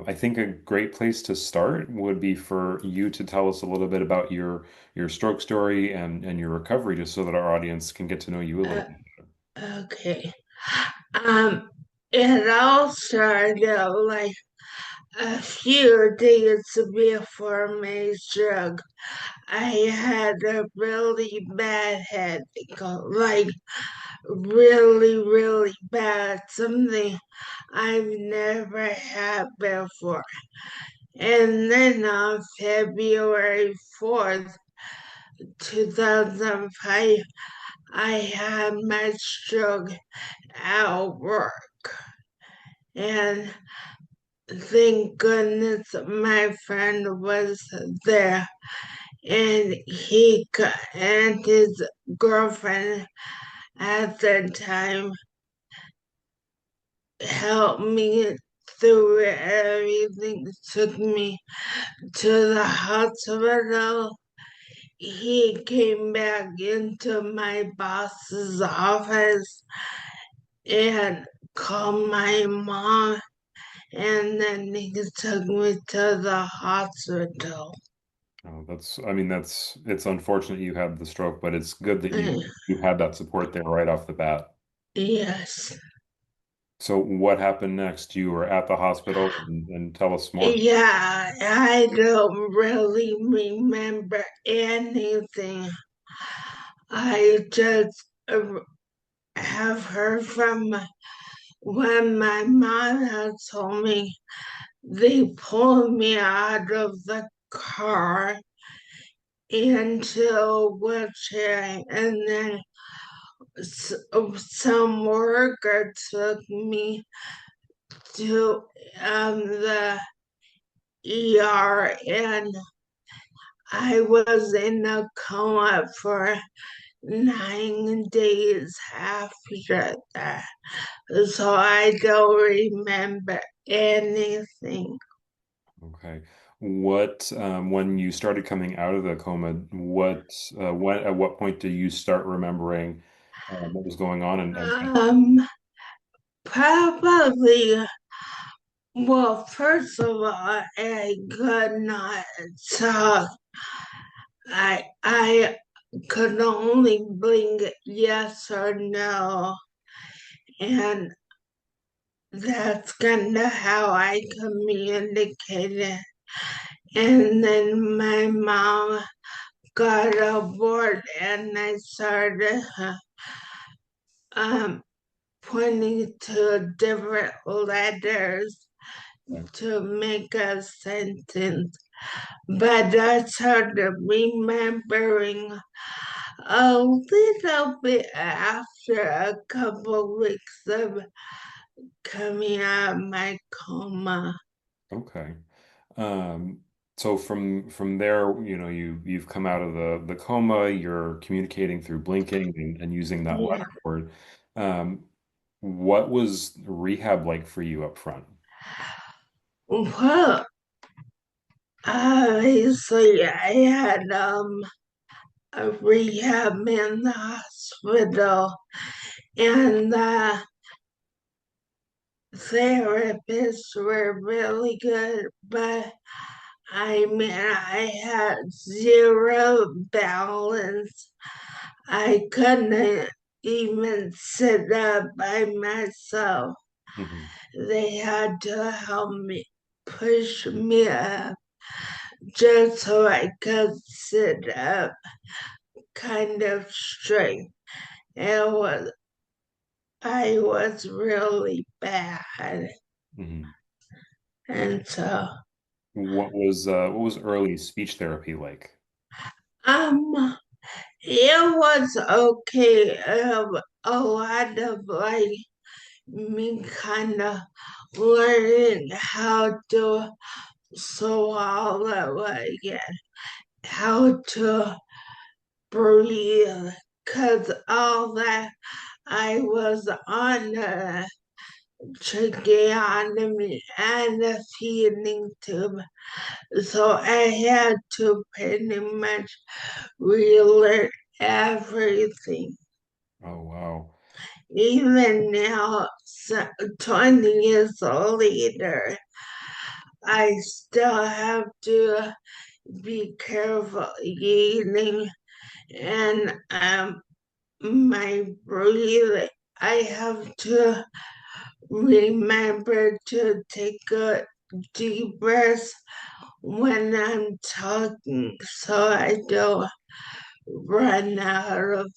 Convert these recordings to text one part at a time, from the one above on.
I think a great place to start would be for you to tell us a little bit about your stroke story and your recovery, just so that our audience can get to know you a little Uh, bit. okay. Um, it all started like a few days before my stroke. I had a really bad headache, like really, really bad, something I've never had before. And then on February 4th, 2005, I had my stroke at work. And thank goodness my friend was there. And his girlfriend at the time helped me through everything, took me to the hospital. He came back into my boss's office and called my mom, and then he took me to the hospital. Oh, I mean, it's unfortunate you had the stroke, but it's good that Uh, you had that support there right off the bat. Yes. So what happened next? You were at the hospital and tell us more. Yeah, I don't really remember anything. I just have heard from when my mom had told me they pulled me out of the car into a wheelchair, and then some worker took me to the ER, and I was in a coma for 9 days after that. So I don't remember anything. Okay. What when you started coming out of the coma, when at what point did you start remembering what was going on and Um, Probably, well, first of all, I could not talk. I could only blink yes or no, and that's kind of how I communicated. And then my mom got aboard, and I started um, pointing to different letters to make a sentence. But I started remembering a little bit after a couple weeks of coming out of my coma. okay. Um, so from there, you've come out of the coma, you're communicating through blinking and using that Yeah. letter board. Um, what was rehab like for you up front? Well, obviously, I had a rehab in the hospital, and the therapists were really good, but I mean, I had zero balance. I couldn't even sit up by myself. Mhm. They had to help me, push me up just so I could sit up kind of straight. It was, I was really bad. Mhm. And so, What was early speech therapy like? um, it was okay. A lot of like me kind of learning how to swallow again, how to breathe, because all that I was on a tracheotomy and a feeding tube, so I had to pretty much relearn everything. Oh, wow. Even now, 20 years later, I still have to be careful eating and my breathing. I have to remember to take a deep breath when I'm talking so I don't run out of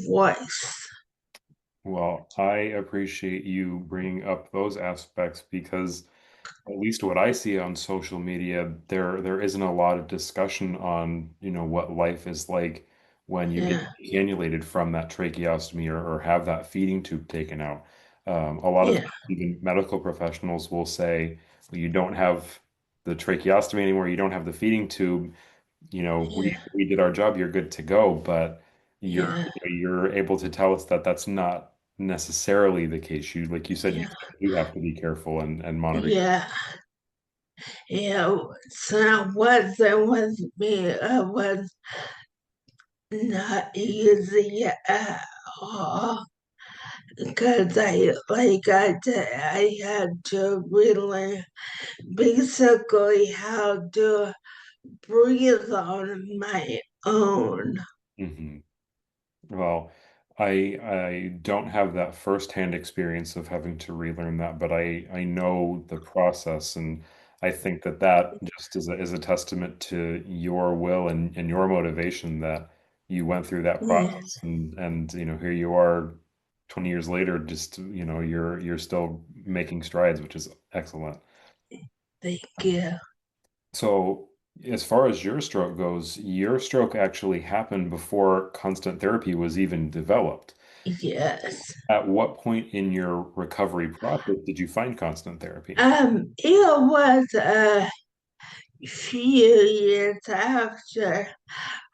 voice. Well, I appreciate you bringing up those aspects because at least what I see on social media, there isn't a lot of discussion on, what life is like when you get Yeah, cannulated from that tracheostomy or have that feeding tube taken out. A lot of yeah, times, even medical professionals will say, well, you don't have the tracheostomy anymore, you don't have the feeding tube, yeah, we did our job, you're good to go, but yeah, you're able to tell us that that's not necessarily the case. Like you said, you yeah, do have to be careful and monitor. yeah, yeah. So what there was me was not easy at all because I had to really basically how to breathe on my own. Mhm. Well, I don't have that firsthand experience of having to relearn that, but I know the process, and I think that that just is a testament to your will and your motivation that you went through that Yeah, process, and here you are 20 years later, just you're still making strides, which is excellent. thank you. So, as far as your stroke goes, your stroke actually happened before constant therapy was even developed. Yes. At what point in your recovery process did you find constant therapy? It was a few years after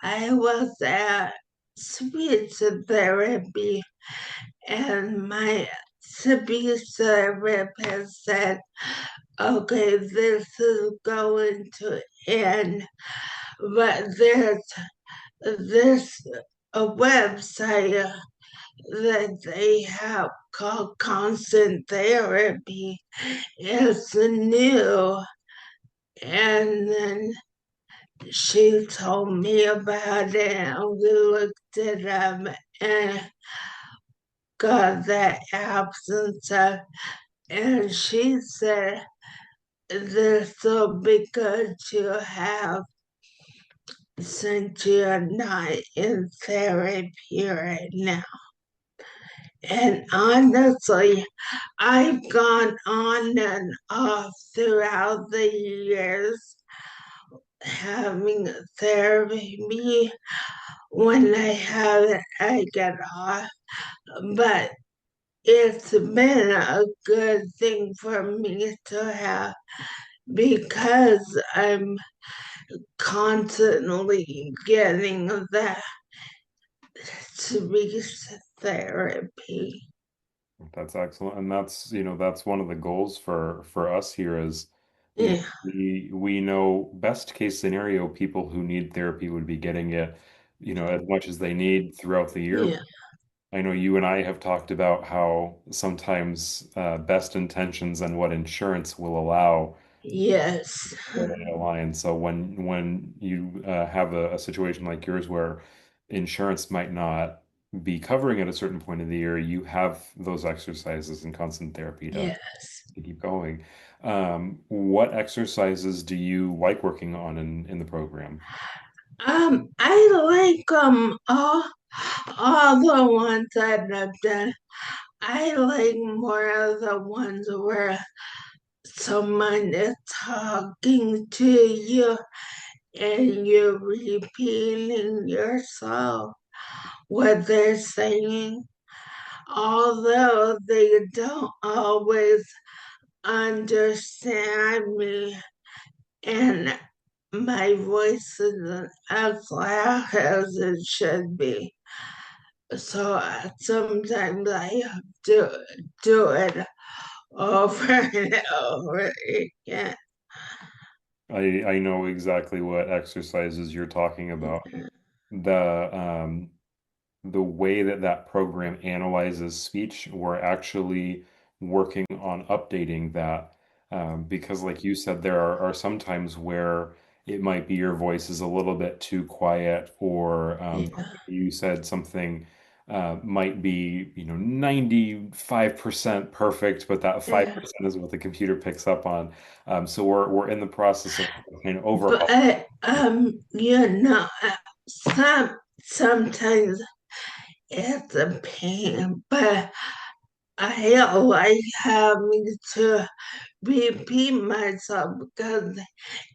I was at speech therapy, and my speech therapist said, "Okay, this is going to end, but there's a website that they have called Constant Therapy. It's new." And then she told me about it, and we looked it up and got that absence of. And she said this will be good to have since you're not in therapy right now. And honestly, I've gone on and off throughout the years having therapy. When I have it, I get off. But it's been a good thing for me to have because I'm constantly getting that speech therapy. That's excellent. And that's one of the goals for us here is, Yeah, we know best case scenario, people who need therapy would be getting it, as much as they need throughout the year. yeah, I know you and I have talked about how sometimes best intentions and what insurance will allow yes, align. So when you have a situation like yours where insurance might not be covering at a certain point of the year, you have those exercises and constant therapy yes. to keep going. What exercises do you like working on in the program? I like all the ones that I've done. I like more of the ones where someone is talking to you and you're repeating yourself what they're saying, although they don't always understand me and my voice isn't as loud as it should be. So sometimes I have to do it over and over again. I know exactly what exercises you're talking about. The way that that program analyzes speech, we're actually working on updating that. because like you said, there are some times where it might be your voice is a little bit too quiet, or Yeah, you said something might be, 95% perfect, but that yeah. 5% is what the computer picks up on. So we're in the process of kind of overhaul. But sometimes it's a pain, but I like having to repeat myself because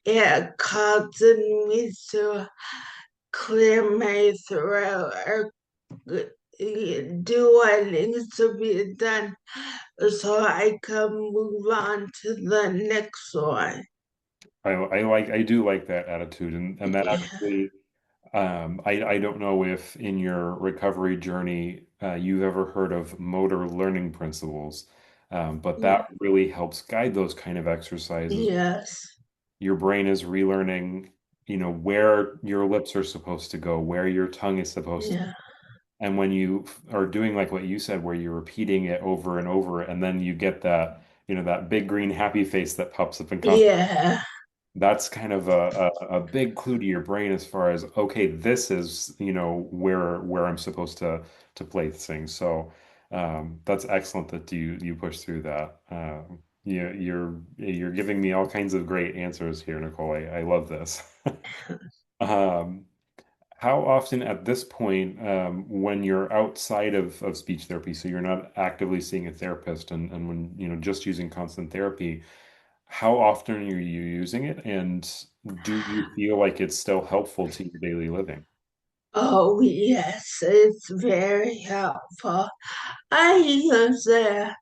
it causes me to clear my throat or do what needs to be done so I can move on to the next one. I do like that attitude, and that Yeah, actually, I don't know if in your recovery journey you've ever heard of motor learning principles, but that yeah, really helps guide those kind of exercises. yes, Your brain is relearning, where your lips are supposed to go, where your tongue is supposed to. yeah, And when you are doing like what you said, where you're repeating it over and over, and then you get that, that big green happy face that pops up in yeah, that's kind of a big clue to your brain as far as okay, this is where I'm supposed to place things. So that's excellent that you push through that. You're giving me all kinds of great answers here, Nicole. I love this. Um, how often at this point, when you're outside of speech therapy, so you're not actively seeing a therapist, and when just using constant therapy, how often are you using it, and do you feel like it's still helpful to your daily living? oh, yes, it's very helpful. I use it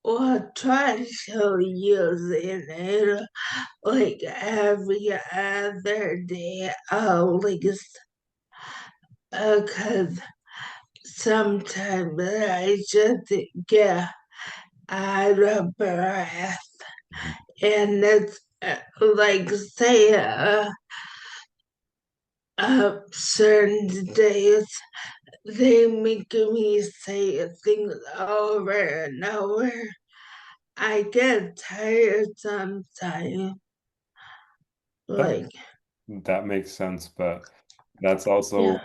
or try to use it like every other day at least because sometimes I just get out of breath and it's like say certain days they make me say things over and over. I get tired sometimes. That Like, that makes sense, but that's yeah, also,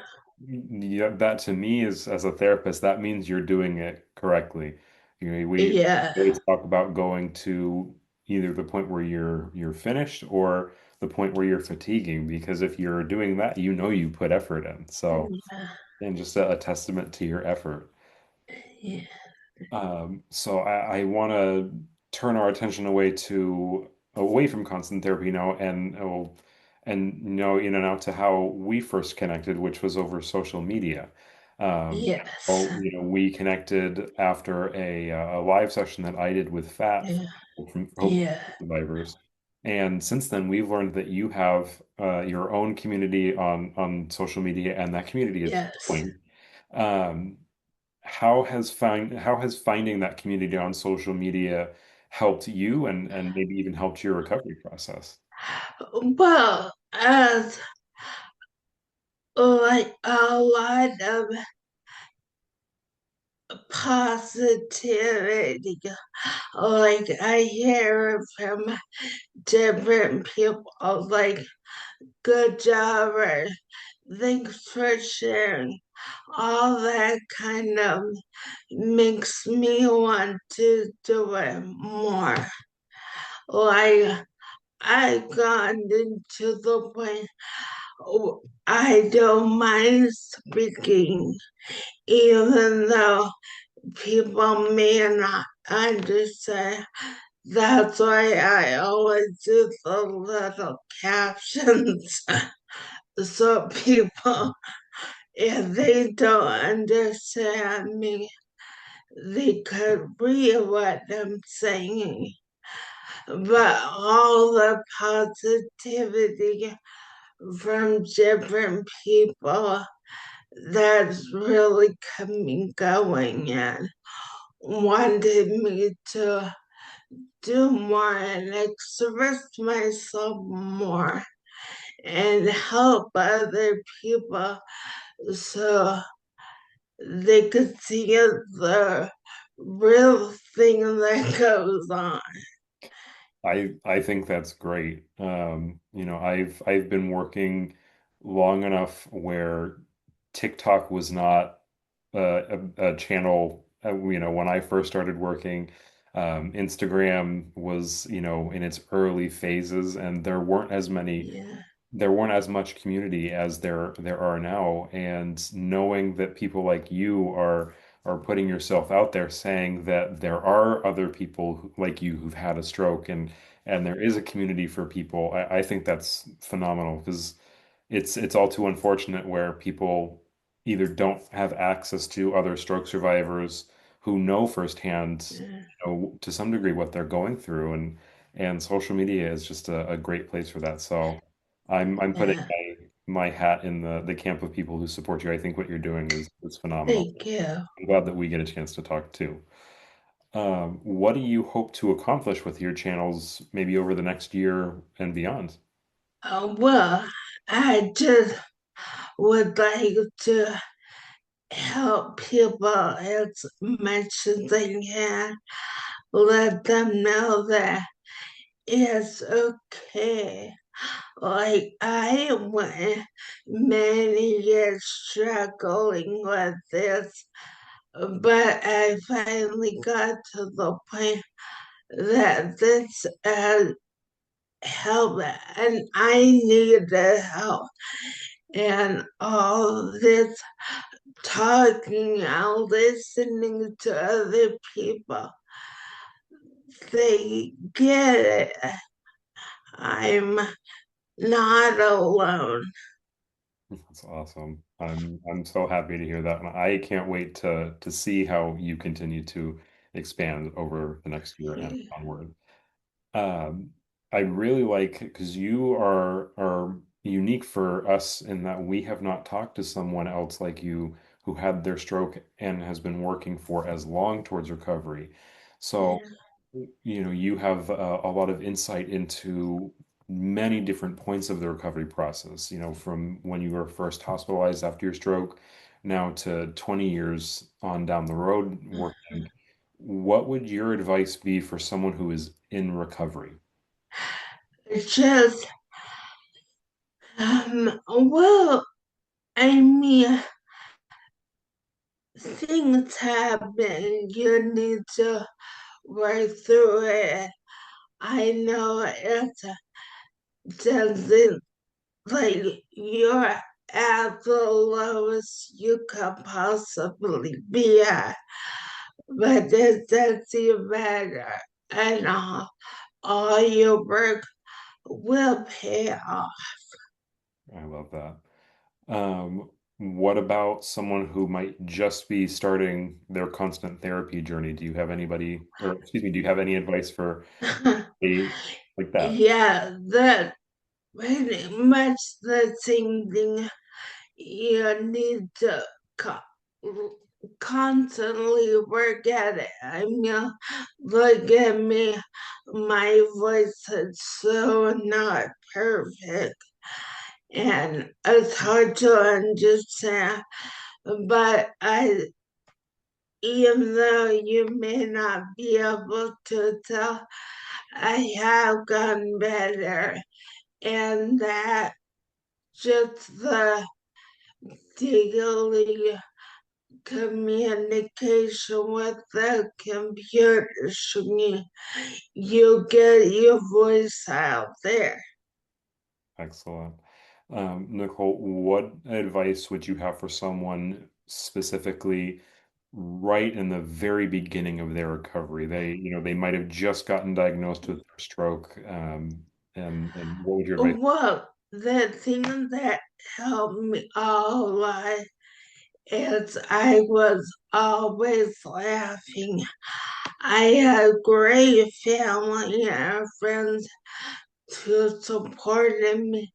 yeah, that to me is, as a therapist, that means you're doing it correctly. We yeah, always talk about going to either the point where you're finished or the point where you're fatiguing, because if you're doing that, you put effort in. So, yeah, and just a testament to your effort. yeah, So I want to turn our attention away from constant therapy now, and now to how we first connected, which was over social media. yes, We connected after a live session that I did with Fat yeah, from Hope yeah, Survivors, and since then we've learned that you have your own community on social media, and that community is yes. growing. Um, how has finding that community on social media helped you, and maybe even helped your recovery Well, as like a lot of positivity, like I hear from different people, like good job or thanks for sharing. All that kind of makes me want to do it more. Like I got into the point I don't mind speaking, even though people may not understand. That's why I always do the little captions so people, if they don't understand me, they could read what I'm saying. But all the positivity from different people that's really coming going and wanted me to do more and express myself more and help other people so they could see the real thing that goes on. I think that's great. I've been working long enough where TikTok was not a channel. When I first started working, Instagram was, in its early phases, and Yeah, there weren't as much community as there are now. And knowing that people like you are putting yourself out there saying that there are other people like you who've had a stroke, and there is a community for people, I think that's phenomenal because it's all too unfortunate where people either don't have access to other stroke survivors who know firsthand, yeah, to some degree what they're going through, and social media is just a great place for that. So I'm putting yeah. my hat in the camp of people who support you. I think what you're doing is phenomenal. Thank you. I'm glad that we get a chance to talk too. What do you hope to accomplish with your channels maybe over the next year and beyond? Well, I just would like to help people as much as I can, let them know that it's okay. Like I went many years struggling with this, but I finally got to the point that this help and I needed help. And all this talking and listening to other people, they get it. I'm not alone. That's awesome. I'm so happy to hear that, and I can't wait to see how you continue to expand over the next year and onward. Um, I really like because you are unique for us in that we have not talked to someone else like you who had their stroke and has been working for as long towards recovery. So, Yeah, you have a lot of insight into many different points of the recovery process, from when you were first hospitalized after your stroke now to 20 years on down the road working. What would your advice be for someone who is in recovery? it's just well, I mean, things happen. You need to work through it. I know it doesn't like you're at the lowest you could possibly be at, but it doesn't matter. And all your work will pay off. I love that. What about someone who might just be starting their constant therapy journey? Do you have anybody, or excuse me, do you have any advice for a like that? Yeah, that pretty much the same thing. You need to constantly work at it. I mean, look at me. My voice is so not perfect, and it's hard to understand. But even though you may not be able to tell, I have gotten better, and that just the daily communication with the computer screen, you get your voice out there. Excellent. Nicole, what advice would you have for someone specifically right in the very beginning of their recovery? They might have just gotten diagnosed with their stroke, and what would your advice? Well, the thing that helped me a lot is I was always laughing. I had great family and friends who supported me,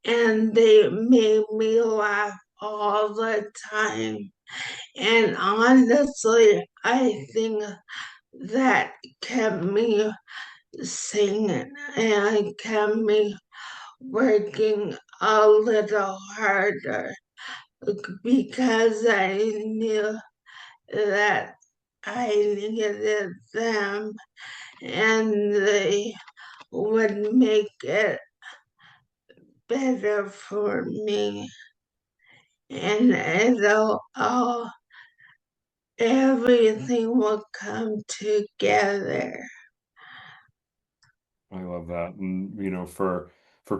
and they made me laugh all the time. And honestly, I think that kept me singing and kept me working a little harder because I knew that I needed them and they would make it better for me, and it'll all everything will come together. I love that. And for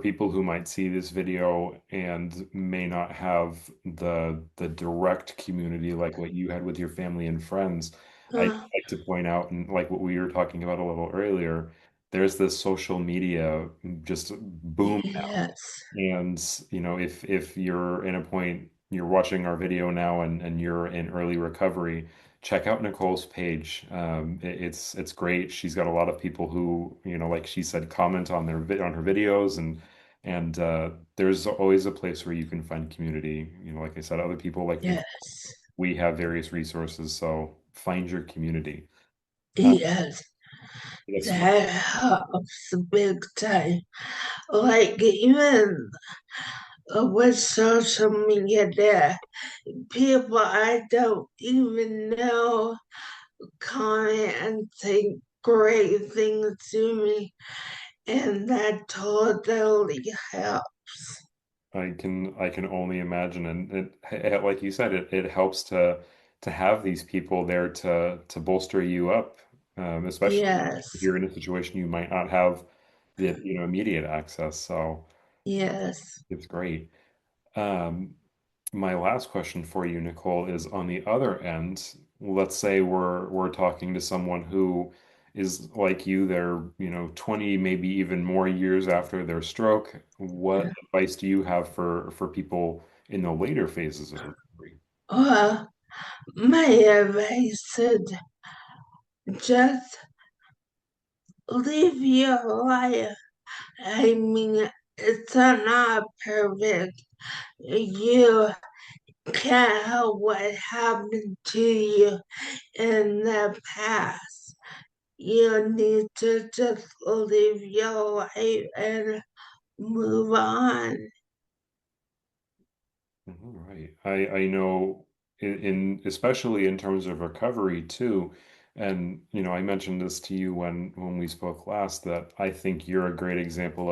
people who might see this video and may not have the direct community like what you had with your family and friends, I'd Uh, like to point out, and like what we were talking about a little earlier, there's this social media just boom. yes, And if you're in a point, you're watching our video now and you're in early recovery, check out Nicole's page. It's great. She's got a lot of people who, like she said, comment on on her videos, and there's always a place where you can find community. Like I said, other people like Nicole. yes, We have various resources, so find your community. Uh, yes. that's my That helps big time. Like even with social media, there people I don't even know comment and say great things to me, and that totally helps. I can only imagine, and like you said, it helps to have these people there to bolster you up, especially if Yes, you're in a situation you might not have the immediate access. So yes, it's great. Um, my last question for you, Nicole, is on the other end. Let's say we're talking to someone who is like you, they're 20, maybe even more years after their stroke. What advice do you have for people in the later phases of recovery? well, my advice is just live your life. I mean, it's not perfect. You can't help what happened to you in the past. You need to just live your life and move on. Right. I know in especially in terms of recovery too, and I mentioned this to you when we spoke last that I think you're a great example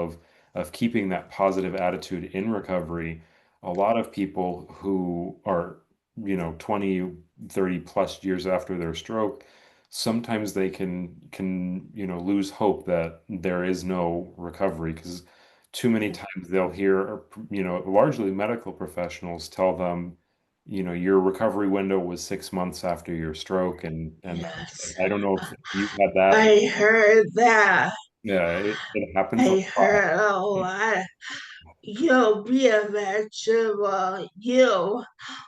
of keeping that positive attitude in recovery. A lot of people who are 20, 30 plus years after their stroke, sometimes they can lose hope that there is no recovery because too many times they'll hear, largely medical professionals tell them, your recovery window was 6 months after your stroke, and Yes, I don't know if you had that. I heard that. Yeah, it happens a I lot. heard a lot. You'll be a vegetable. You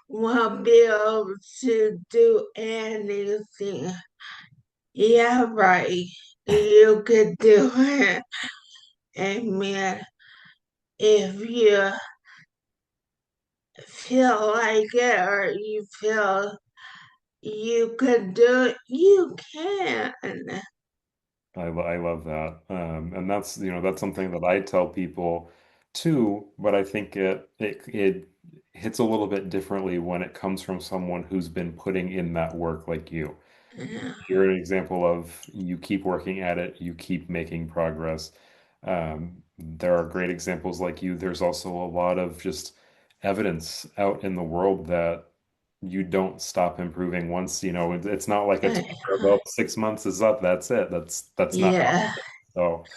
won't be able to do anything. Yeah, right. You could do it. I mean, if you feel like it or you feel you could do it, you can. I love that. And that's something that I tell people too, but I think it hits a little bit differently when it comes from someone who's been putting in that work like you. Yeah, You're an example of you keep working at it, you keep making progress. There are great examples like you. There's also a lot of just evidence out in the world that you don't stop improving once, it's not like a timer about 6 months is up. That's it. That's not how yeah, it is. So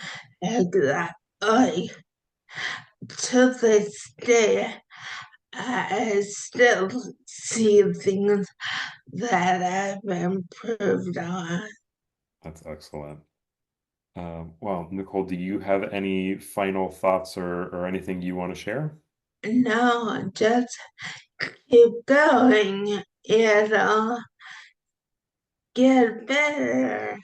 exactly. To this day, I still see things that I've improved on. that's excellent. Well, Nicole, do you have any final thoughts or anything you want to share? No, just keep going. It'll get better.